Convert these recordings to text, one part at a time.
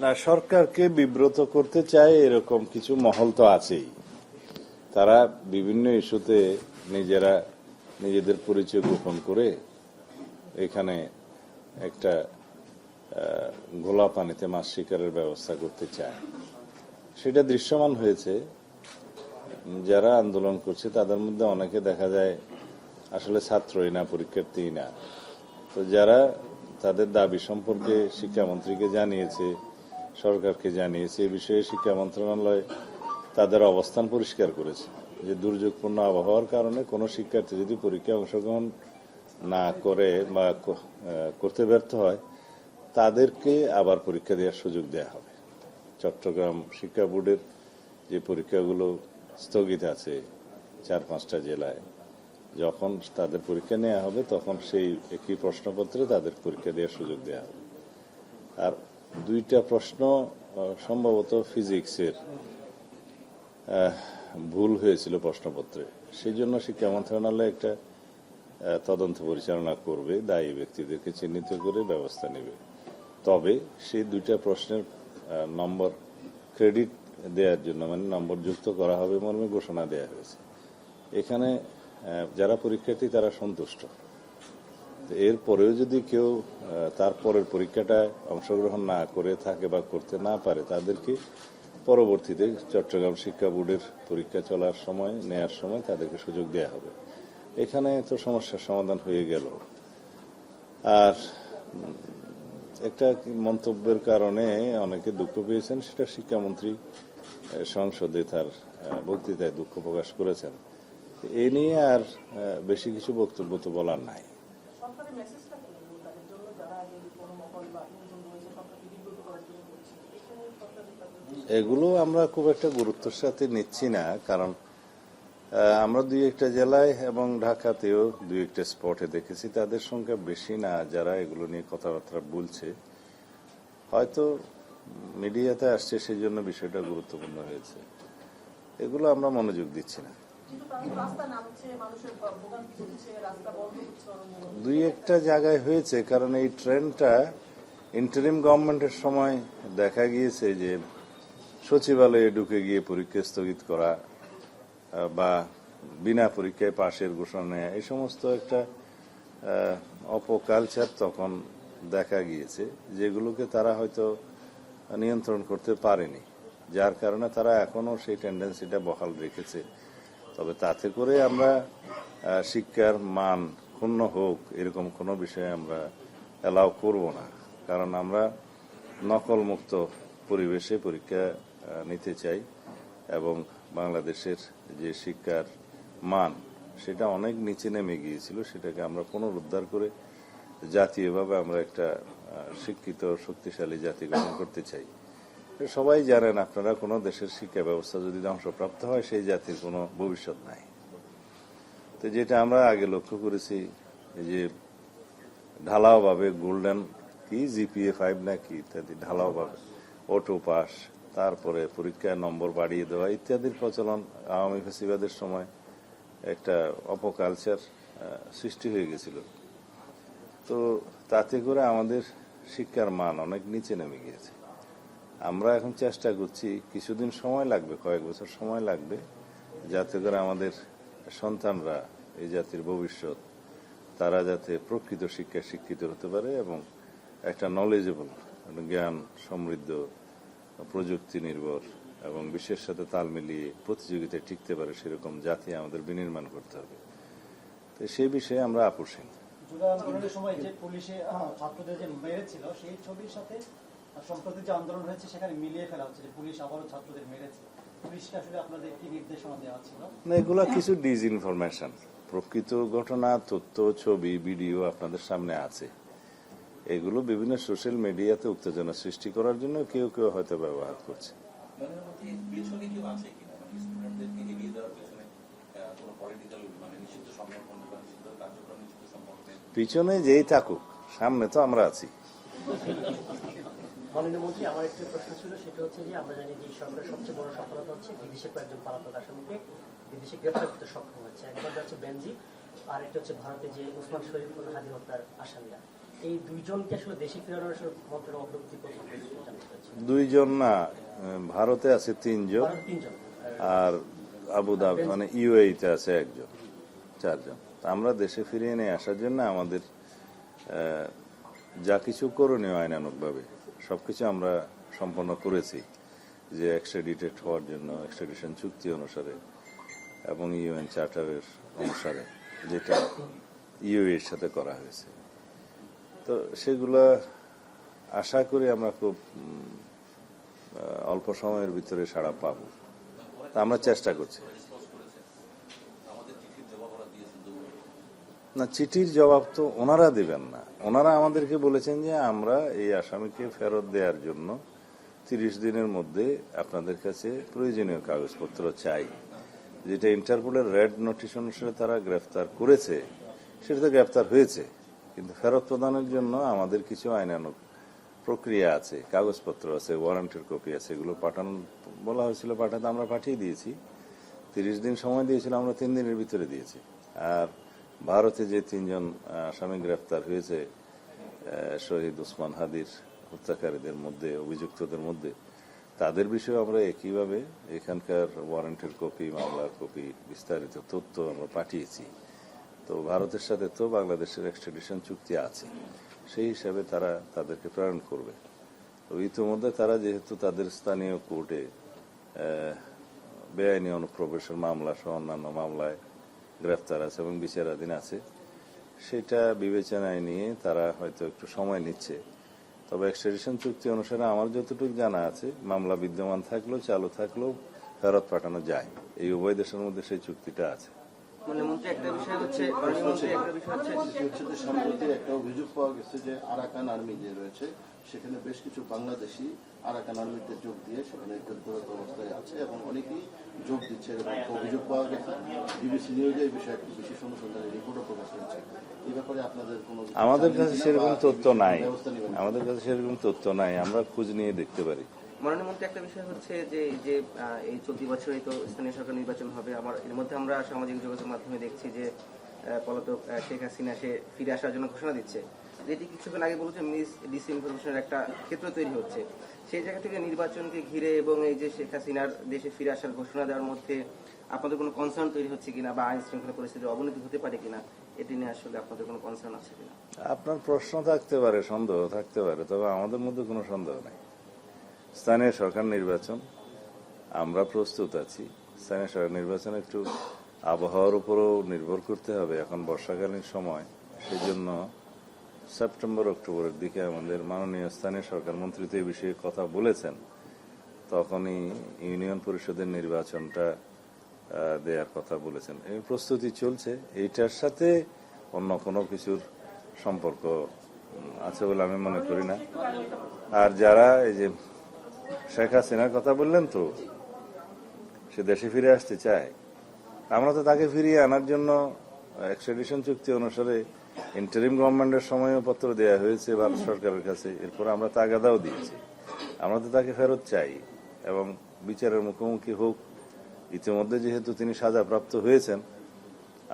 না, সরকারকে বিব্রত করতে চায় এরকম কিছু মহল তো আছেই। তারা বিভিন্ন ইস্যুতে নিজেদের পরিচয় গোপন করে এখানে একটা ঘোলা পানিতে মাছ শিকারের ব্যবস্থা করতে চায়। সেটা দৃশ্যমান হয়েছে। যারা আন্দোলন করছে তাদের মধ্যে অনেকে দেখা যায় আসলে ছাত্রই না, পরীক্ষার্থীই না। তো যারা তাদের দাবি সম্পর্কে শিক্ষামন্ত্রীকে জানিয়েছে, সরকারকে জানিয়েছে, এ বিষয়ে শিক্ষা মন্ত্রণালয় তাদের অবস্থান পরিষ্কার করেছে যে দুর্যোগপূর্ণ আবহাওয়ার কারণে কোনো শিক্ষার্থী যদি পরীক্ষায় অংশগ্রহণ না করে বা করতে ব্যর্থ হয় তাদেরকে আবার পরীক্ষা দেওয়ার সুযোগ দেওয়া হবে। চট্টগ্রাম শিক্ষা বোর্ডের যে পরীক্ষাগুলো স্থগিত আছে 4-5টা জেলায়, যখন তাদের পরীক্ষা নেওয়া হবে তখন সেই একই প্রশ্নপত্রে তাদের পরীক্ষা দেওয়ার সুযোগ দেওয়া হবে। আর 2টা প্রশ্ন সম্ভবত ফিজিক্সের ভুল হয়েছিল প্রশ্নপত্রে, সেই জন্য শিক্ষা মন্ত্রণালয় একটা তদন্ত পরিচালনা করবে, দায়ী ব্যক্তিদেরকে চিহ্নিত করে ব্যবস্থা নেবে। তবে সেই 2টা প্রশ্নের নম্বর ক্রেডিট দেওয়ার জন্য, মানে নম্বর যুক্ত করা হবে মর্মে ঘোষণা দেওয়া হয়েছে। এখানে যারা পরীক্ষার্থী তারা সন্তুষ্ট। এরপরেও যদি কেউ তারপরের পরীক্ষাটায় অংশগ্রহণ না করে থাকে বা করতে না পারে তাদেরকে পরবর্তীতে চট্টগ্রাম শিক্ষা বোর্ডের পরীক্ষা চলার সময়, নেয়ার সময় তাদেরকে সুযোগ দেওয়া হবে। এখানে তো সমস্যার সমাধান হয়ে গেল। আর একটা মন্তব্যের কারণে অনেকে দুঃখ পেয়েছেন, সেটা শিক্ষামন্ত্রী সংসদে তার বক্তৃতায় দুঃখ প্রকাশ করেছেন। এ নিয়ে আর বেশি কিছু বক্তব্য তো বলার নাই। এগুলো আমরা খুব একটা গুরুত্বের সাথে নিচ্ছি না, কারণ আমরা 2-1টা জেলায় এবং ঢাকাতেও 2-1টা স্পটে দেখেছি তাদের সংখ্যা বেশি না যারা এগুলো নিয়ে কথাবার্তা বলছে। হয়তো মিডিয়াতে আসছে সেই জন্য বিষয়টা গুরুত্বপূর্ণ হয়েছে। এগুলো আমরা মনোযোগ দিচ্ছি না। 2-1টা জায়গায় হয়েছে, কারণ এই ট্রেন্ডটা ইন্টারিম গভর্নমেন্টের সময় দেখা গিয়েছে যে সচিবালয়ে ঢুকে গিয়ে পরীক্ষা স্থগিত করা বা বিনা পরীক্ষায় পাশের ঘোষণা নেয়া, এই সমস্ত একটা অপকালচার তখন দেখা গিয়েছে, যেগুলোকে তারা হয়তো নিয়ন্ত্রণ করতে পারেনি, যার কারণে তারা এখনো সেই টেন্ডেন্সিটা বহাল রেখেছে। তবে তাতে করে আমরা শিক্ষার মান ক্ষুণ্ণ হোক এরকম কোনো বিষয়ে আমরা অ্যালাউ করব না, কারণ আমরা নকলমুক্ত পরিবেশে পরীক্ষা নিতে চাই এবং বাংলাদেশের যে শিক্ষার মান সেটা অনেক নিচে নেমে গিয়েছিল, সেটাকে আমরা পুনরুদ্ধার করে জাতীয়ভাবে আমরা একটা শিক্ষিত শক্তিশালী জাতি গঠন করতে চাই। সবাই জানেন, আপনারা কোনো দেশের শিক্ষা ব্যবস্থা যদি ধ্বংসপ্রাপ্ত হয় সেই জাতির কোনো ভবিষ্যৎ নাই। তো যেটা আমরা আগে লক্ষ্য করেছি যে ঢালাও ভাবে গোল্ডেন কি জিপিএ 5 নাকি ইত্যাদি ঢালাও ভাবে অটো পাস, তারপরে পরীক্ষায় নম্বর বাড়িয়ে দেওয়া ইত্যাদির প্রচলন আওয়ামী ফ্যাসিবাদের সময় একটা অপকালচার সৃষ্টি হয়ে গেছিল। তো তাতে করে আমাদের শিক্ষার মান অনেক নিচে নেমে গিয়েছে। আমরা এখন চেষ্টা করছি, কিছুদিন সময় লাগবে, কয়েক বছর সময় লাগবে, যাতে করে আমাদের সন্তানরা এই জাতির ভবিষ্যৎ, তারা যাতে প্রকৃত শিক্ষায় শিক্ষিত হতে পারে এবং একটা নলেজেবল, জ্ঞান সমৃদ্ধ, প্রযুক্তি নির্ভর এবং বিশ্বের সাথে তাল মিলিয়ে প্রতিযোগিতায় টিকতে পারে সেরকম জাতি আমাদের বিনির্মাণ করতে হবে। তো সেই বিষয়ে আমরা আপোষহীন। সময় যে পুলিশে ছাত্রদের যে মেরেছিল সেই ছবির সাথে সম্প্রতি যে আন্দোলন হয়েছে সেখানে মিলিয়ে ফেলা হচ্ছে যে পুলিশ আবারও ছাত্রদের মেরেছে। পুলিশকে আসলে আপনাদের কি নির্দেশনা দেওয়া ছিল? না, এগুলো কিছু ডিসইনফরমেশন। প্রকৃত ঘটনা, তথ্য, ছবি, ভিডিও আপনাদের সামনে আছে। এগুলো বিভিন্ন সোশ্যাল মিডিয়াতে উত্তেজনা সৃষ্টি করার জন্য কেউ কেউ হয়তো ব্যবহার করছে। পিছনে যেই থাকুক, সামনে তো আমরা আছি। মাননীয় মন্ত্রী, আমার একটি প্রশ্ন ছিল, সেটা হচ্ছে যে আমরা জানি যে সরকারের সবচেয়ে বড় সফলতা হচ্ছে বিদেশে কয়েকজন পলাতক আসামিকে বিদেশে গ্রেফতার করতে সক্ষম হচ্ছে। একবার হচ্ছে বেনজি, আর একটা হচ্ছে ভারতে যে ওসমান শরীফ হাদি হত্যার আসামিরা। এই দুইজনকে আসলে দেশে ফেরানোর মন্ত্রণালয় অগ্রগতি করতে দুইজন না, ভারতে আছে 3 জন, ভারত 3 জন। আর আবুধাবি মানে ইউএইতে আছে 1 জন, 4 জন। তা আমরা দেশে ফিরিয়ে নিয়ে আসার জন্য আমাদের যা কিছু করণীয় আইনানুগভাবে সবকিছু আমরা সম্পন্ন করেছি, যে এক্সট্রাডিটেড হওয়ার জন্য এক্সট্রাডিশন চুক্তি অনুসারে এবং ইউএন চার্টারের অনুসারে যেটা ইউএর সাথে করা হয়েছে। তো সেগুলো আশা করি আমরা খুব অল্প সময়ের ভিতরে সাড়া পাবো। তা আমরা চেষ্টা করছি। না, চিঠির জবাব তো ওনারা দিবেন না। ওনারা আমাদেরকে বলেছেন যে আমরা এই আসামিকে ফেরত দেওয়ার জন্য 30 দিনের মধ্যে আপনাদের কাছে প্রয়োজনীয় কাগজপত্র চাই। যেটা ইন্টারপোলের রেড নোটিশ অনুসারে তারা গ্রেফতার করেছে, সেটা তো গ্রেফতার হয়েছে, কিন্তু ফেরত প্রদানের জন্য আমাদের কিছু আইনানুগ প্রক্রিয়া আছে, কাগজপত্র আছে, ওয়ারেন্টের কপি আছে, এগুলো পাঠানো বলা হয়েছিল, পাঠাতে আমরা পাঠিয়ে দিয়েছি। 30 দিন সময় দিয়েছিল, আমরা 3 দিনের ভিতরে দিয়েছি। আর ভারতে যে 3 জন আসামি গ্রেফতার হয়েছে শহীদ ওসমান হাদির হত্যাকারীদের মধ্যে, অভিযুক্তদের মধ্যে, তাদের বিষয়ে আমরা একইভাবে এখানকার ওয়ারেন্টের কপি, মামলার কপি, বিস্তারিত তথ্য আমরা পাঠিয়েছি। তো ভারতের সাথে তো বাংলাদেশের এক্সট্রাডিশন চুক্তি আছে, সেই হিসাবে তারা তাদেরকে প্রেরণ করবে। তো ইতিমধ্যে তারা যেহেতু তাদের স্থানীয় কোর্টে বেআইনি অনুপ্রবেশের মামলা সহ অন্যান্য মামলায় গ্রেফতার আছে এবং বিচারাধীন আছে, সেটা বিবেচনায় নিয়ে তারা হয়তো একটু সময় নিচ্ছে। তবে এক্সট্রাডিশন চুক্তি অনুসারে আমার যতটুকু জানা আছে, মামলা বিদ্যমান থাকলেও চালু থাকলেও ফেরত পাঠানো যায়। এই উভয় দেশের মধ্যে সেই চুক্তিটা আছে। মানে মন্ত্রী একটা বিষয় হচ্ছে যে সম্প্রতি একটা অভিযোগ পাওয়া গেছে যে আরাকান আর্মি যে রয়েছে সেখানে বেশ কিছু বাংলাদেশি আরাকান আর্মিতে যোগ দিয়ে সেখানে কর্তব্যরত অবস্থায় আছে এবং অনেকেই যোগ দিচ্ছে, এরকম একটা অভিযোগ পাওয়া গেছে। বিবিসি নিউজে এই বিষয়ে একটি বিশেষ অনুসন্ধানের রিপোর্টও প্রকাশ হয়েছে। এই ব্যাপারে আপনাদের কোনো আমাদের কাছে সেরকম তথ্য নাই, আমাদের কাছে সেরকম তথ্য নাই, আমরা খোঁজ নিয়ে দেখতে পারি। মাননীয় মন্ত্রী একটা বিষয় হচ্ছে যে এই চলতি বছরই তো স্থানীয় সরকার নির্বাচন হবে। এর মধ্যে আমরা সামাজিক যোগাযোগের মাধ্যমে দেখছি যে পলাতক শেখ হাসিনা সে ফিরে আসার জন্য ঘোষণা দিচ্ছে, যেটি কিছুক্ষণ আগে বলেছে মিস ডিসইনফরমেশনের একটা ক্ষেত্র তৈরি হচ্ছে। সেই জায়গা থেকে নির্বাচনকে ঘিরে এবং এই যে শেখ হাসিনার দেশে ফিরে আসার ঘোষণা দেওয়ার মধ্যে আপনাদের কোনো কনসার্ন তৈরি হচ্ছে কিনা, বা আইন শৃঙ্খলা পরিস্থিতির অবনতি হতে পারে কিনা, এটি নিয়ে আসলে আপনাদের কোনো কনসার্ন আছে কিনা? আপনার প্রশ্ন থাকতে পারে, সন্দেহ থাকতে পারে, তবে আমাদের মধ্যে কোনো সন্দেহ নাই। স্থানীয় সরকার নির্বাচন, আমরা প্রস্তুত আছি। স্থানীয় সরকার নির্বাচন একটু আবহাওয়ার উপরও নির্ভর করতে হবে, এখন বর্ষাকালীন সময়, সেই জন্য সেপ্টেম্বর অক্টোবরের দিকে আমাদের মাননীয় স্থানীয় সরকার মন্ত্রী তো এই বিষয়ে কথা বলেছেন, তখনই ইউনিয়ন পরিষদের নির্বাচনটা দেওয়ার কথা বলেছেন। এই প্রস্তুতি চলছে, এইটার সাথে অন্য কোনো কিছুর সম্পর্ক আছে বলে আমি মনে করি না। আর যারা এই যে শেখ হাসিনার কথা বললেন, তো সে দেশে ফিরে আসতে চায়, আমরা তো তাকে ফিরিয়ে আনার জন্য এক্সট্রাডিশন চুক্তি অনুসারে ইন্টারিম গভর্নমেন্টের সময়ও পত্র দেওয়া হয়েছে ভারত সরকারের কাছে, এরপর আমরা তাগাদাও দিয়েছি। আমরা তো তাকে ফেরত চাই এবং বিচারের মুখোমুখি হোক। ইতিমধ্যে যেহেতু তিনি সাজাপ্রাপ্ত হয়েছেন,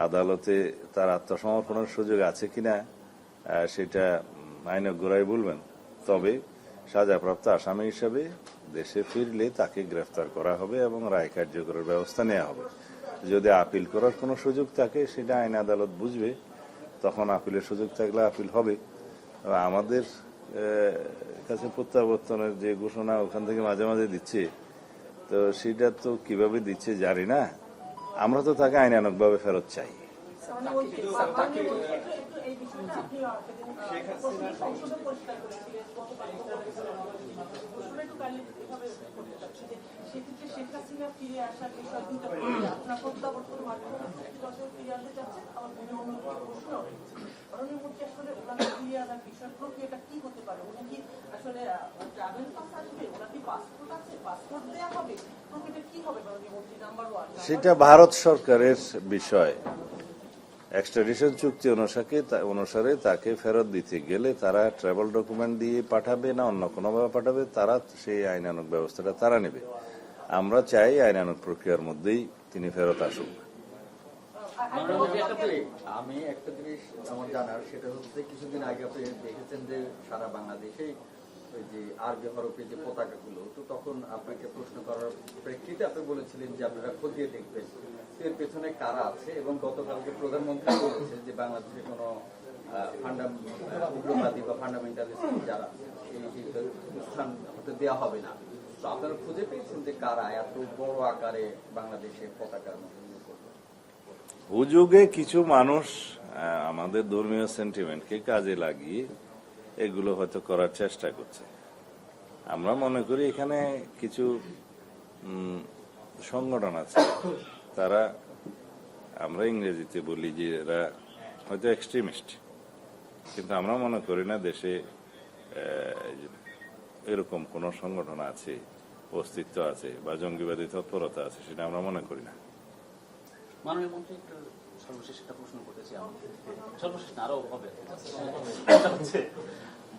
আদালতে তার আত্মসমর্পণের সুযোগ আছে কিনা সেটা আইনজ্ঞরাই বলবেন। তবে সাজাপ্রাপ্ত আসামি হিসাবে দেশে ফিরলে তাকে গ্রেফতার করা হবে এবং রায় কার্যকরের ব্যবস্থা নেওয়া হবে। যদি আপিল করার কোনো সুযোগ থাকে, সেটা আইন আদালত বুঝবে, তখন আপিলের সুযোগ থাকলে আপিল হবে। আমাদের কাছে প্রত্যাবর্তনের যে ঘোষণা ওখান থেকে মাঝে মাঝে দিচ্ছে, তো সেটা তো কিভাবে দিচ্ছে জানি না। আমরা তো তাকে আইনানুগভাবে ফেরত চাই। সেটা ভারত সরকারের বিষয়। এক্সট্রাডিশন চুক্তি অনুসারে তাকে ফেরত দিতে গেলে তারা ট্রাভেল ডকুমেন্ট দিয়ে পাঠাবে না অন্য কোনোভাবে পাঠাবে, তারা সেই আইনানুগ ব্যবস্থাটা তারা নেবে। আমরা চাই আইনানুগ প্রক্রিয়ার মধ্যেই তিনি ফেরত আসুক। আমি একটা জিনিস আমার জানার, সেটা হচ্ছে কিছুদিন আগে আপনি দেখেছেন যে সারা বাংলাদেশে ওই যে আরবি হরফে যে পতাকাগুলো, তো তখন আপনাকে প্রশ্ন করার প্রেক্ষিতে আপনি বলেছিলেন যে আপনারা খতিয়ে দেখবেন এর পেছনে কারা আছে, এবং গতকালকে প্রধানমন্ত্রী বলেছেন যে বাংলাদেশে কোনো উগ্রবাদী বা ফান্ডামেন্টালিস্ট যারা এই স্থান হতে দেওয়া হবে না। তো আপনারা খুঁজে পেয়েছেন যে কারা এত বড় আকারে বাংলাদেশের পতাকার মধ্যে হুজুগে কিছু মানুষ আমাদের ধর্মীয় সেন্টিমেন্টকে কাজে লাগিয়ে এগুলো হয়তো করার চেষ্টা করছে। আমরা মনে করি এখানে কিছু সংগঠন আছে, তারা, আমরা ইংরেজিতে বলি যে এরা হয়তো এক্সট্রিমিস্ট, কিন্তু আমরা মনে করি না দেশে এরকম কোন সংগঠন আছে, অস্তিত্ব আছে বা জঙ্গিবাদী তৎপরতা আছে, সেটা আমরা মনে করি না। মাননীয় মন্ত্রী, একটু সর্বশেষ একটা প্রশ্ন করতেছি আমার, সর্বশেষ না আরো হবে।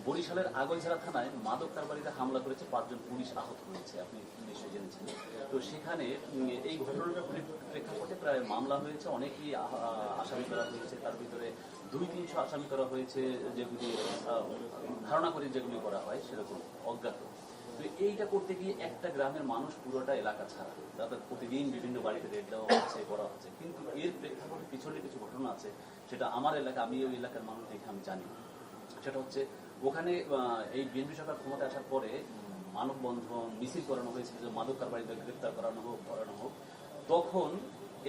বরিশালের আগৈছড়া থানায় মাদক কারবারিতে হামলা করেছে, 5 জন পুলিশ আহত হয়েছে, আপনি নিশ্চয়ই জেনেছেন। তো সেখানে এই ঘটনার প্রেক্ষাপটে প্রায় মামলা হয়েছে, অনেকেই আসামি করা হয়েছে, তার ভিতরে 200-300 আসামি করা হয়েছে যেগুলি ধারণা করে যেগুলি করা হয় সেরকম অজ্ঞাত। তো এইটা করতে গিয়ে একটা গ্রামের মানুষ পুরোটা এলাকা ছাড়া, তাদের প্রতিদিন বিভিন্ন বাড়িতে রেড দেওয়া হচ্ছে, করা হচ্ছে, কিন্তু এর প্রেক্ষাপটে পিছনে কিছু ঘটনা আছে, সেটা আমার এলাকা, আমি ওই এলাকার মানুষ দেখে আমি জানি। সেটা হচ্ছে ওখানে এই বিএনপি সরকার ক্ষমতা আসার পরে মানববন্ধন মিছিল করানো হয়েছিল যে মাদক কারবারিদের গ্রেপ্তার করানো হোক তখন,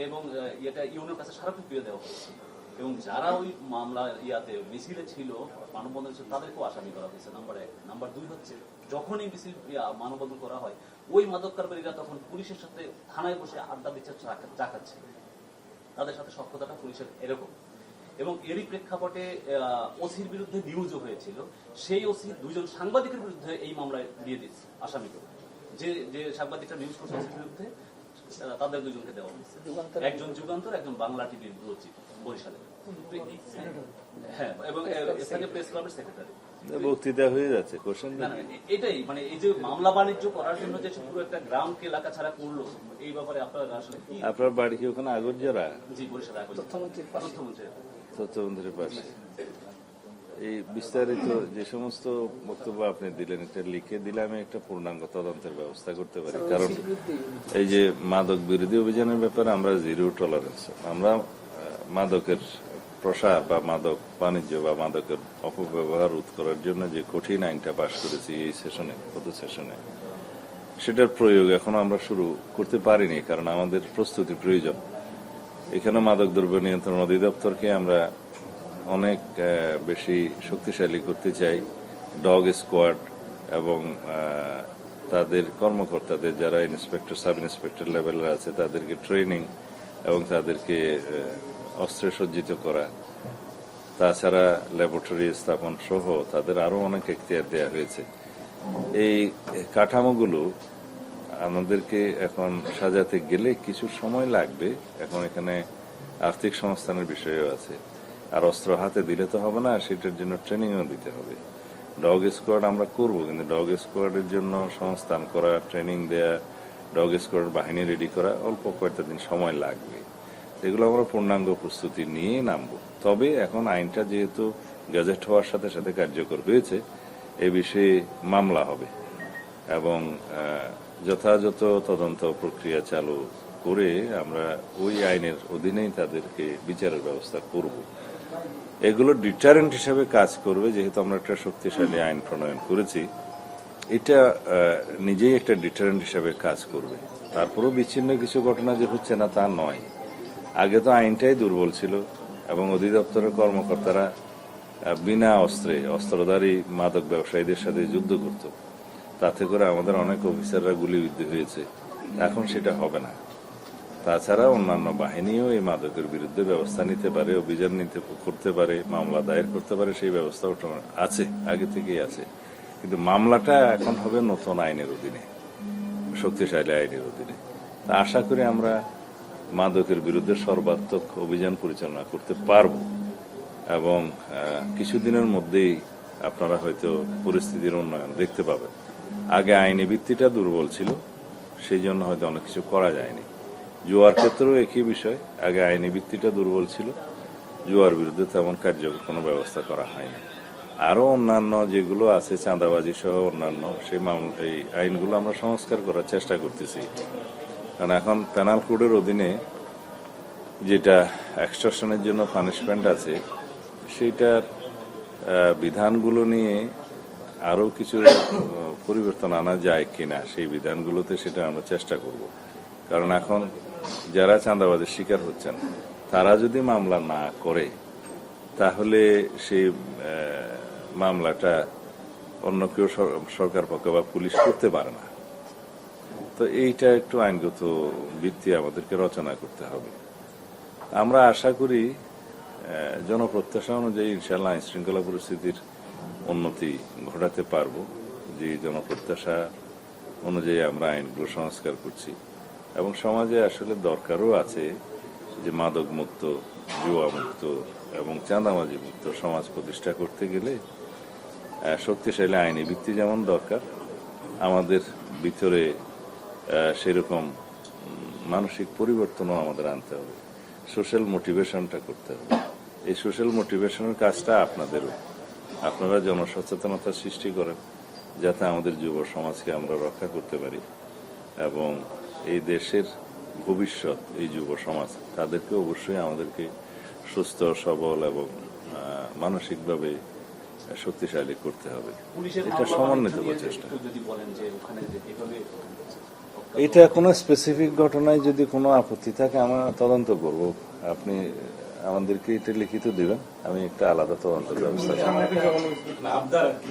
এবং এটা ইউনিয়নের কাছে স্মারকলিপি দেওয়া হয়েছে, এবং যারা ওই মামলা মিছিলে ছিল, মানববন্ধন ছিল, তাদেরকেও আসামি করা হয়েছে। নাম্বার 1। নাম্বার 2 হচ্ছে যখন এই মিছিল মানববন্ধন করা হয়, ওই মাদক কারবারিরা তখন পুলিশের সাথে থানায় বসে আড্ডা দিচ্ছে, চা খাচ্ছে, তাদের সাথে সক্ষতাটা পুলিশের এরকম। এবং এরই প্রেক্ষাপটে ওসির বিরুদ্ধে নিউজও হয়েছিল, সেই ওসি 2 জন সাংবাদিকের বিরুদ্ধে এই মামলায় দিয়ে দিচ্ছে আসামি করে, যে সাংবাদিকটা নিউজ করছে ওসির বিরুদ্ধে, তাদের 2 জনকে দেওয়া হয়েছে, একজন যুগান্তর, একজন বাংলা টিভির বরিশালে। হ্যাঁ, এবং স্থানীয় প্রেস ক্লাবের সেক্রেটারি। বক্তৃতা হয়ে যাচ্ছে, কোশ্চেন না, এটাই মানে এই যে মামলা বাণিজ্য করার জন্য যে পুরো একটা গ্রামকে এলাকা ছাড়া করলো, এই ব্যাপারে আপনারা আসলে কি? আপনার বাড়ি কি ওখানে আগরজোড়া? জি, বরিশালে তথ্যমন্ত্রীর পাশে। এই বিস্তারিত যে সমস্ত বক্তব্য আপনি দিলেন, এটা লিখে দিলে আমি একটা পূর্ণাঙ্গ তদন্তের ব্যবস্থা করতে পারি। কারণ এই যে মাদক বিরোধী অভিযানের ব্যাপারে আমরা জিরো টলারেন্স, আমরা মাদকের প্রসার বা মাদক বাণিজ্য বা মাদকের অপব্যবহার রোধ করার জন্য যে কঠিন আইনটা পাশ করেছি এই সেশনে, গত সেশনে, সেটার প্রয়োগ এখনো আমরা শুরু করতে পারিনি, কারণ আমাদের প্রস্তুতি প্রয়োজন। এখানে মাদক দ্রব্য নিয়ন্ত্রণ অধিদপ্তরকে আমরা অনেক বেশি শক্তিশালী করতে চাই। ডগ স্কোয়াড এবং তাদের কর্মকর্তাদের যারা ইন্সপেক্টর, সাব ইন্সপেক্টর লেভেলের আছে, তাদেরকে ট্রেনিং এবং তাদেরকে অস্ত্রে সজ্জিত করা, তাছাড়া ল্যাবরেটরি স্থাপন সহ তাদের আরো অনেক এখতিয়ার দেওয়া হয়েছে। এই কাঠামোগুলো আমাদেরকে এখন সাজাতে গেলে কিছু সময় লাগবে। এখন এখানে আর্থিক সংস্থানের বিষয়ও আছে, আর অস্ত্র হাতে দিলে তো হবে না, সেটার জন্য ট্রেনিংও দিতে হবে। ডগ স্কোয়াড আমরা করবো, কিন্তু ডগ স্কোয়াডের জন্য সংস্থান করা, ট্রেনিং দেয়া, ডগ স্কোয়াড বাহিনী রেডি করা অল্প কয়েকটা দিন সময় লাগবে। এগুলো আমরা পূর্ণাঙ্গ প্রস্তুতি নিয়ে নামবো। তবে এখন আইনটা যেহেতু গেজেট হওয়ার সাথে সাথে কার্যকর হয়েছে, এ বিষয়ে মামলা হবে এবং যথাযথ তদন্ত প্রক্রিয়া চালু করে আমরা ওই আইনের অধীনেই তাদেরকে বিচারের ব্যবস্থা করব। এগুলো ডিটারেন্ট হিসাবে কাজ করবে, যেহেতু আমরা একটা শক্তিশালী আইন প্রণয়ন করেছি, এটা নিজেই একটা ডিটারেন্ট হিসাবে কাজ করবে। তারপরেও বিচ্ছিন্ন কিছু ঘটনা যে হচ্ছে না তা নয়। আগে তো আইনটাই দুর্বল ছিল এবং অধিদপ্তরের কর্মকর্তারা বিনা অস্ত্রে অস্ত্রধারী মাদক ব্যবসায়ীদের সাথে যুদ্ধ করত, তাতে করে আমাদের অনেক অফিসাররা গুলিবিদ্ধ হয়েছে। এখন সেটা হবে না। তাছাড়া অন্যান্য বাহিনীও এই মাদকের বিরুদ্ধে ব্যবস্থা নিতে পারে, অভিযান করতে পারে, মামলা দায়ের করতে পারে, সেই ব্যবস্থাও আছে, আগে থেকেই আছে। কিন্তু মামলাটা এখন হবে নতুন আইনের অধীনে, শক্তিশালী আইনের অধীনে। তা আশা করি আমরা মাদকের বিরুদ্ধে সর্বাত্মক অভিযান পরিচালনা করতে পারব এবং কিছুদিনের মধ্যেই আপনারা হয়তো পরিস্থিতির উন্নয়ন দেখতে পাবেন। আগে আইনি ভিত্তিটা দুর্বল ছিল, সেই জন্য হয়তো অনেক কিছু করা যায়নি। জুয়ার ক্ষেত্রেও একই বিষয়, আগে আইনি ভিত্তিটা দুর্বল ছিল, জুয়ার বিরুদ্ধে তেমন কার্যকর কোনো ব্যবস্থা করা হয়নি। আরো অন্যান্য যেগুলো আছে চাঁদাবাজি সহ অন্যান্য এই আইনগুলো আমরা সংস্কার করার চেষ্টা করতেছি। কারণ এখন পেনাল কোডের অধীনে যেটা এক্সটর্শনের জন্য পানিশমেন্ট আছে সেইটার বিধানগুলো নিয়ে আরো কিছু পরিবর্তন আনা যায় কিনা সেই বিধানগুলোতে সেটা আমরা চেষ্টা করব। কারণ এখন যারা চাঁদাবাজির শিকার হচ্ছেন তারা যদি মামলা না করে তাহলে সেই মামলাটা অন্য কেউ সরকার পক্ষ বা পুলিশ করতে পারে না। তো এইটা একটু আইনগত ভিত্তি আমাদেরকে রচনা করতে হবে। আমরা আশা করি জনপ্রত্যাশা অনুযায়ী ইনশাআল্লাহ আইন শৃঙ্খলা পরিস্থিতির উন্নতি ঘটাতে পারবো। যে জনপ্রত্যাশা অনুযায়ী আমরা আইনগুলো সংস্কার করছি এবং সমাজে আসলে দরকারও আছে যে মাদক মুক্ত, জুয়া মুক্ত এবং চাঁদাবাজি মুক্ত সমাজ প্রতিষ্ঠা করতে গেলে শক্তিশালী আইনি ভিত্তি যেমন দরকার, আমাদের ভিতরে সেরকম মানসিক পরিবর্তনও আমাদের আনতে হবে, সোশ্যাল মোটিভেশনটা করতে হবে। এই সোশ্যাল মোটিভেশনের কাজটা আপনাদেরও, আপনারা জনসচেতনতা সৃষ্টি করেন যাতে আমাদের যুব সমাজকে আমরা রক্ষা করতে পারি এবং এই দেশের ভবিষ্যৎ এই যুব সমাজ তাদেরকে অবশ্যই আমাদেরকে সুস্থ সবল এবং মানসিকভাবে শক্তিশালী করতে হবে। এটা সমন্বিত প্রচেষ্টা। এটা কোনো স্পেসিফিক ঘটনায় যদি কোনো আপত্তি থাকে আমরা তদন্ত করব। আপনি আমাদেরকে এটা লিখিত দিবেন, আমি একটা আলাদা তদন্তের ব্যবস্থা করব।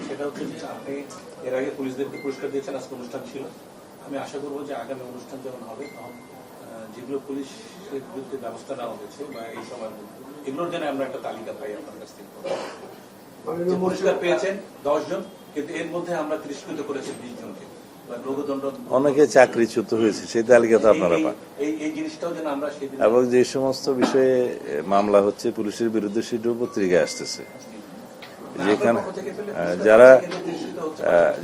সেটা হচ্ছে আপনি এর আগে পুলিশদেরকে পুরস্কার দিয়েছেন, আজকে অনুষ্ঠান ছিল। আমি আশা করবো যে আগামী অনুষ্ঠান যখন হবে তখন যেগুলো পুলিশের বিরুদ্ধে ব্যবস্থা নেওয়া হয়েছে বা এই সময়ের মধ্যে এগুলোর জন্য আমরা একটা তালিকা পাই আপনার কাছ থেকে। পুরস্কার পেয়েছেন 10 জন, কিন্তু এর মধ্যে আমরা তিরস্কৃত করেছি 20 জনকে। অনেকে চাকরিচ্যুত হয়েছে, সেই তালিকা তো আপনারা পান। এই জিনিসটাও যেন আমরা এবং যে সমস্ত বিষয়ে মামলা হচ্ছে পুলিশের বিরুদ্ধে সেটাও পত্রিকায় আসতেছে, যেখানে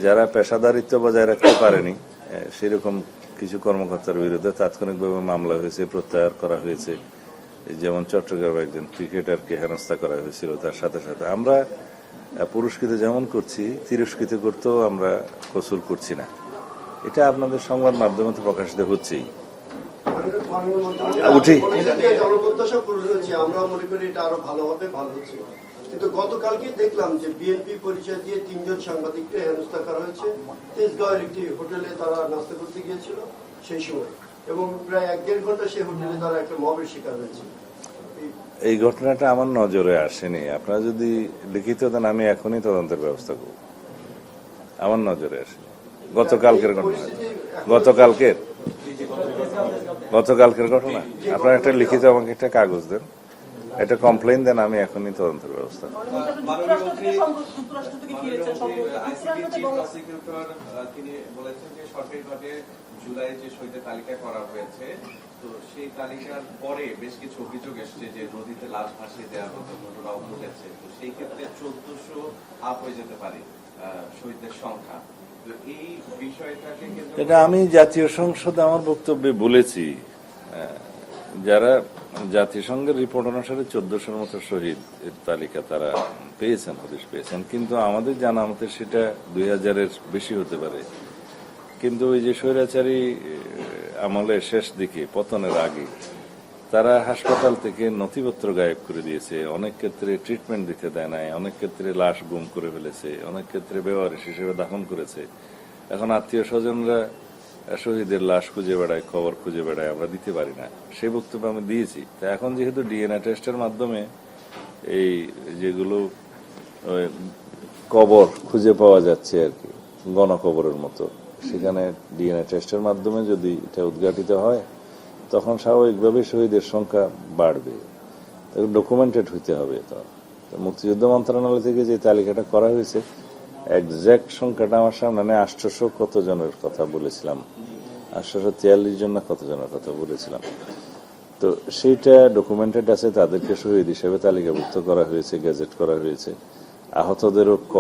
যারা পেশাদারিত্ব বজায় রাখতে পারেনি সেরকম কিছু কর্মকর্তার বিরুদ্ধে তাৎক্ষণিকভাবে মামলা হয়েছে, প্রত্যাহার করা হয়েছে। যেমন চট্টগ্রামে একজন ক্রিকেটারকে হেনস্থা করা হয়েছিল, তার সাথে সাথে আমরা পুরস্কৃত যেমন করছি তিরস্কৃত করতেও আমরা কসুর করছি না। এটা আপনাদের সংবাদ মাধ্যমে তো প্রকাশিত হচ্ছেই। উঠি জনপ্রত্যাশা পূরণ হয়েছে, আমরা মনে করি এটা আরো ভালো হবে, ভালো হচ্ছে। কিন্তু গতকালকে দেখলাম যে বিএনপি পরিচয় দিয়ে 3 জন সাংবাদিককে হেনস্থা করা হয়েছে। তেজগাঁওয়ের একটি হোটেলে তারা নাস্তা করতে গিয়েছিল সেই সময়, এবং প্রায় 1-1.5 ঘন্টা সেই হোটেলে তারা একটা মবের শিকার হয়েছে। এই ঘটনাটা আমার নজরে আসেনি। আপনারা যদি লিখিত দেন আমি এখনই তদন্তের ব্যবস্থা করব। আমার নজরে আসেনি। গতকালকের ঘটনা, গতকালকের ঘটনা। আপনারা একটা লিখিত আমাকে একটা কাগজ দেন, একটা কমপ্লেইন দেন, আমি এখনই তদন্তের ব্যবস্থা করব। তিনি বলেছেন যে সরকারিভাবে জুলাই যে শহীদের তালিকা করা হয়েছে, তো সেই তালিকার পরে বেশ কিছু অভিযোগ এসছে যে নদীতে লাশ ভাসিয়ে দেওয়ার মতো ঘটনাও ঘটেছে। তো সেই ক্ষেত্রে 1400 আপ হয়ে যেতে পারে শহীদের সংখ্যা। তো এই বিষয়টাকে এটা আমি জাতীয় সংসদে আমার বক্তব্যে বলেছি। যারা জাতিসংঘের রিপোর্ট অনুসারে 1400-র মতো শহীদ এর তালিকা তারা পেয়েছেন, হদিশ পেয়েছেন, কিন্তু আমাদের জানা মতে সেটা 2000-এর বেশি হতে পারে। কিন্তু ওই যে স্বৈরাচারী আমলের শেষ দিকে পতনের আগে তারা হাসপাতাল থেকে নথিপত্র গায়েব করে দিয়েছে, অনেক ক্ষেত্রে ট্রিটমেন্ট দিতে দেয় নাই, অনেক ক্ষেত্রে লাশ গুম করে ফেলেছে, অনেক ক্ষেত্রে বেওয়ারিশ হিসেবে দাফন করেছে। এখন আত্মীয় স্বজনরা শহীদের লাশ খুঁজে বেড়ায়, খবর খুঁজে বেড়ায়, আমরা দিতে পারি না। সেই বক্তব্য আমি দিয়েছি। তা এখন যেহেতু ডিএনএ টেস্টের মাধ্যমে এই যেগুলো কবর খুঁজে পাওয়া যাচ্ছে আর কি, গণকবরের মতো, সেখানে ডিএনএ টেস্টের মাধ্যমে যদি এটা উদ্ঘাটিত হয় তখন স্বাভাবিকভাবে শহীদের সংখ্যা বাড়বে, ডকুমেন্টেড হইতে হবে। তো মুক্তিযুদ্ধ মন্ত্রণালয় থেকে যে তালিকাটা করা হয়েছে একজ্যাক্ট সংখ্যাটা আমার সামনে নেই, 800 কত জনের কথা বলেছিলাম, 843 জন না কত জনের কথা বলেছিলাম। তো সেইটা ডকুমেন্টেড আছে, তাদেরকে শহীদ হিসেবে তালিকাভুক্ত করা হয়েছে, গেজেট করা হয়েছে। আহতদেরও ক,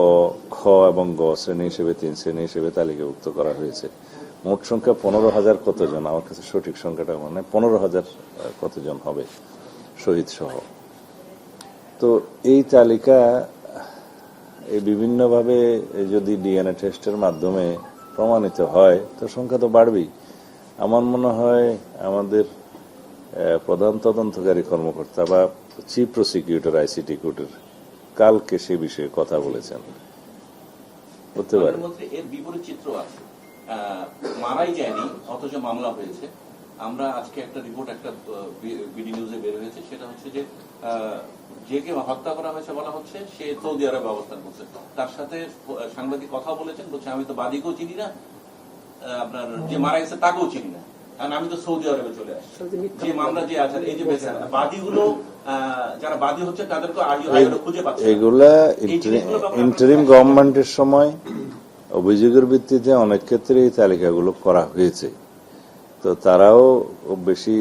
খ এবং গ শ্রেণী হিসেবে 3 শ্রেণী হিসেবে তালিকাভুক্ত করা হয়েছে। মোট সংখ্যা 15,000 কতজন, আমার কাছে সঠিক সংখ্যাটা মনে হয় 15,000 কতজন হবে শহীদ সহ। তো এই তালিকা এই বিভিন্নভাবে যদি ডিএনএ টেস্টের মাধ্যমে প্রমাণিত হয় তো সংখ্যা তো বাড়বেই। আমার মনে হয় আমাদের প্রধান তদন্তকারী কর্মকর্তা বা চিফ প্রসিকিউটর আইসিটি কোর্টের কালকে সে বিষয়ে কথা বলেছেন, হতে পারে। প্রধানমন্ত্রী, এর বিপরীত চিত্র আছে, মারাই যায়নি অথচ মামলা হয়েছে। আমরা আজকে একটা রিপোর্ট একটা বিডি নিউজে বের হয়েছে, সেটা হচ্ছে যে যে হত্যা করা হয়েছে বলা হচ্ছে সে সৌদি আরবে অবস্থান করছে। তার সাথে সাংবাদিক কথা বলেছেন, বলছে আমি তো বাদীকেও চিনি না, আপনার যে মারা গেছে তাকেও চিনি না, কারণ আমি তো সৌদি আরবে চলে আসছি। যে মামলা যে আছে, এই যে বাদীগুলো যারা বাদী হচ্ছে তাদেরকে খুঁজে পাচ্ছে। এগুলা ইন্টারিম গভর্নমেন্টের সময় অভিযোগের ভিত্তিতে অনেক ক্ষেত্রে এই তালিকাগুলো করা হয়েছে, তো তারাও বেশি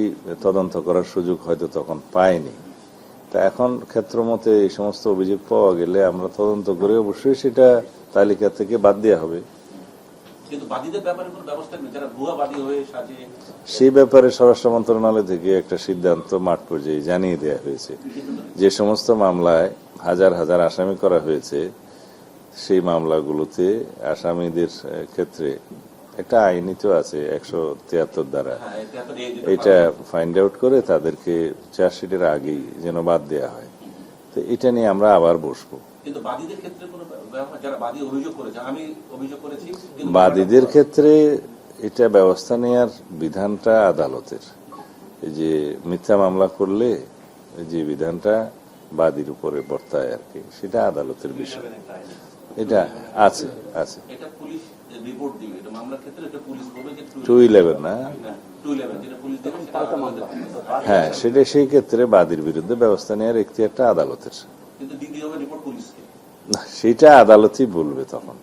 তদন্ত করার সুযোগ হয়তো তখন পায়নি। তা এখন ক্ষেত্র মতে এই সমস্ত অভিযোগ পাওয়া গেলে আমরা তদন্ত করে অবশ্যই সেটা তালিকা থেকে বাদ দেওয়া হবে। কিন্তু বাদীদের ব্যাপারে কোনো ব্যবস্থা নেই, যারা ভুয়া বাদী হয়ে সাজে। সেই ব্যাপারে স্বরাষ্ট্র মন্ত্রণালয় থেকে একটা সিদ্ধান্ত মাঠ পর্যায়ে জানিয়ে দেওয়া হয়েছে। যে সমস্ত মামলায় হাজার হাজার আসামি করা হয়েছে সেই মামলাগুলোতে আসামিদের ক্ষেত্রে একটা আইনি তো আছে 173 দ্বারা, এটা ফাইন্ড আউট করে তাদেরকে চার্জশিটের আগেই যেন বাদ দেওয়া হয়। তো এটা নিয়ে আমরা আবার বসবো। কিন্তু বাদীদের ক্ষেত্রে কোনো যারা বাদী অভিযোগ করেছে, আমি অভিযোগ করেছি, বাদীদের ক্ষেত্রে এটা ব্যবস্থা নেওয়ার বিধানটা আদালতের। এই যে মিথ্যা মামলা করলে যে বিধানটা বাদীর উপরে বর্তায় আর কি, সেটা আদালতের বিষয়। এটা আছে আছে এটা পুলিশ রিপোর্ট দিবে, এটা মামলার ক্ষেত্রে এটা পুলিশ বলবে যে 211 না 211 যেটা পুলিশ দেবে সেটা মামলা। হ্যাঁ, সেটা সেই ক্ষেত্রে বাদীর বিরুদ্ধে ব্যবস্থা নেওয়ার এখতিয়ারটা আদালতের, কিন্তু দিতে হবে রিপোর্ট পুলিশকে। না সেটা আদালতই বলবে তখন।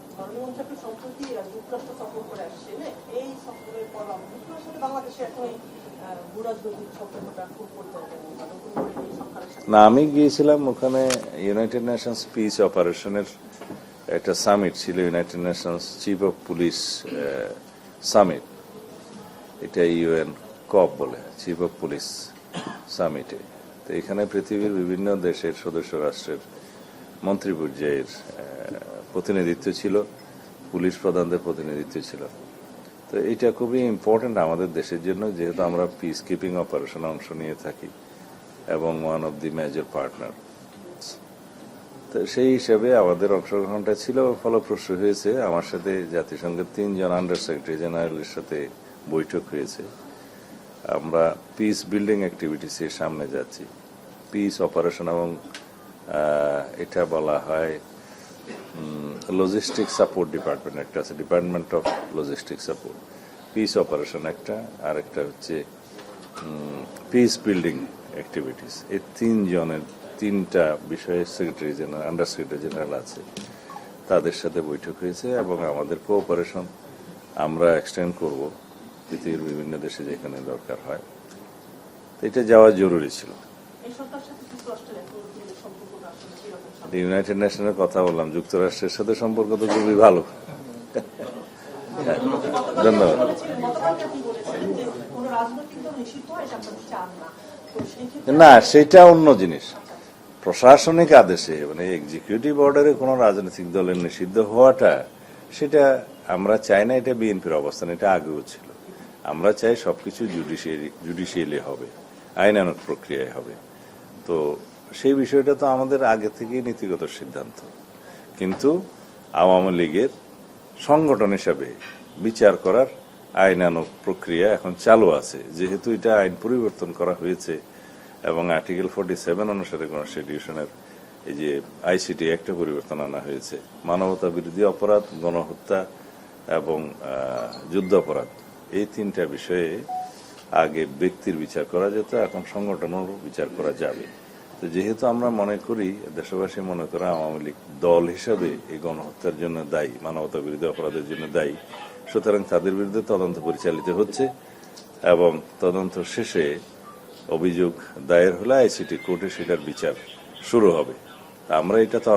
না, আমি গিয়েছিলাম ওখানে, ইউনাইটেড নেশনস পিস অপারেশনের একটা সামিট ছিল, United Nations chief of police summit, এটা ইউএন কপ বলে, চিফ অফ পুলিশ সামিটে। তো এখানে পৃথিবীর বিভিন্ন দেশের সদস্য রাষ্ট্রের মন্ত্রী পর্যায়ের প্রতিনিধিত্ব ছিল, পুলিশ প্রধানদের প্রতিনিধিত্ব ছিল। তো এটা খুবই ইম্পর্টেন্ট আমাদের দেশের জন্য, যেহেতু আমরা পিস কিপিং অপারেশনে অংশ নিয়ে থাকি এবং one of the major partner. তো সেই হিসাবে আমাদের অংশগ্রহণটা ছিল ফলপ্রসূ হয়েছে। আমার সাথে জাতিসংঘের 3 জন আন্ডার সেক্রেটারি জেনারেলের সাথে বৈঠক হয়েছে। আমরা পিস বিল্ডিং অ্যাক্টিভিটিসের সামনে যাচ্ছি। পিস অপারেশন এবং এটা বলা হয় লজিস্টিক সাপোর্ট ডিপার্টমেন্ট একটা আছে, department of logistic support. Piece operation একটা, আর একটা হচ্ছে পিস বিল্ডিং অ্যাক্টিভিটিস। এই 3 জনের 3টা বিষয়ে secretary general, under secretary general আছে, তাদের সাথে বৈঠক হয়েছে এবং আমাদের কোঅপারেশন আমরা এক্সটেন্ড করব পৃথিবীর বিভিন্ন দেশে যেখানে দরকার হয়। এটা যাওয়া জরুরি ছিল। ইউনাইটেড নেশনের কথা বললাম, যুক্তরাষ্ট্রের সাথে সম্পর্ক তো খুবই ভালো। ধন্যবাদ। না, সেটা অন্য জিনিস। প্রশাসনিক আদেশে মানে এক্সিকিউটিভ অর্ডারে কোন রাজনৈতিক দলের নিষিদ্ধ হওয়াটা, সেটা আমরা চাই না। এটা বিএনপির অবস্থান, এটা আগেও ছিল। আমরা চাই সবকিছু জুডিশিয়ালি হবে, আইনানুগ প্রক্রিয়ায় হবে। তো সেই বিষয়টা তো আমাদের আগে থেকেই নীতিগত সিদ্ধান্ত, কিন্তু আওয়ামী লীগের সংগঠন হিসাবে বিচার করার আইনানুগ প্রক্রিয়া এখন চালু আছে। যেহেতু এটা আইন পরিবর্তন করা হয়েছে এবং আর্টিকেল 47 অনুসারে কনস্টিটিউশনের এই যে আইসিটি একটা পরিবর্তন আনা হয়েছে, মানবতা বিরোধী অপরাধ, গণহত্যা এবং যুদ্ধ অপরাধ, এই 3টা বিষয়ে আগে ব্যক্তির বিচার করা যেত, এখন সংগঠনেরও বিচার করা যাবে। তো যেহেতু আমরা মনে করি, দেশবাসী মনে করে আওয়ামী লীগ দল হিসাবে এই গণহত্যার জন্য দায়ী, মানবতা বিরোধী অপরাধের জন্য দায়ী, সুতরাং তাদের বিরুদ্ধে তদন্ত পরিচালিত হচ্ছে এবং তদন্ত শেষে অভিযোগ দায়ের হলে আইসিটি কোর্টে সেটার বিচার শুরু হবে। আমরা এটা তো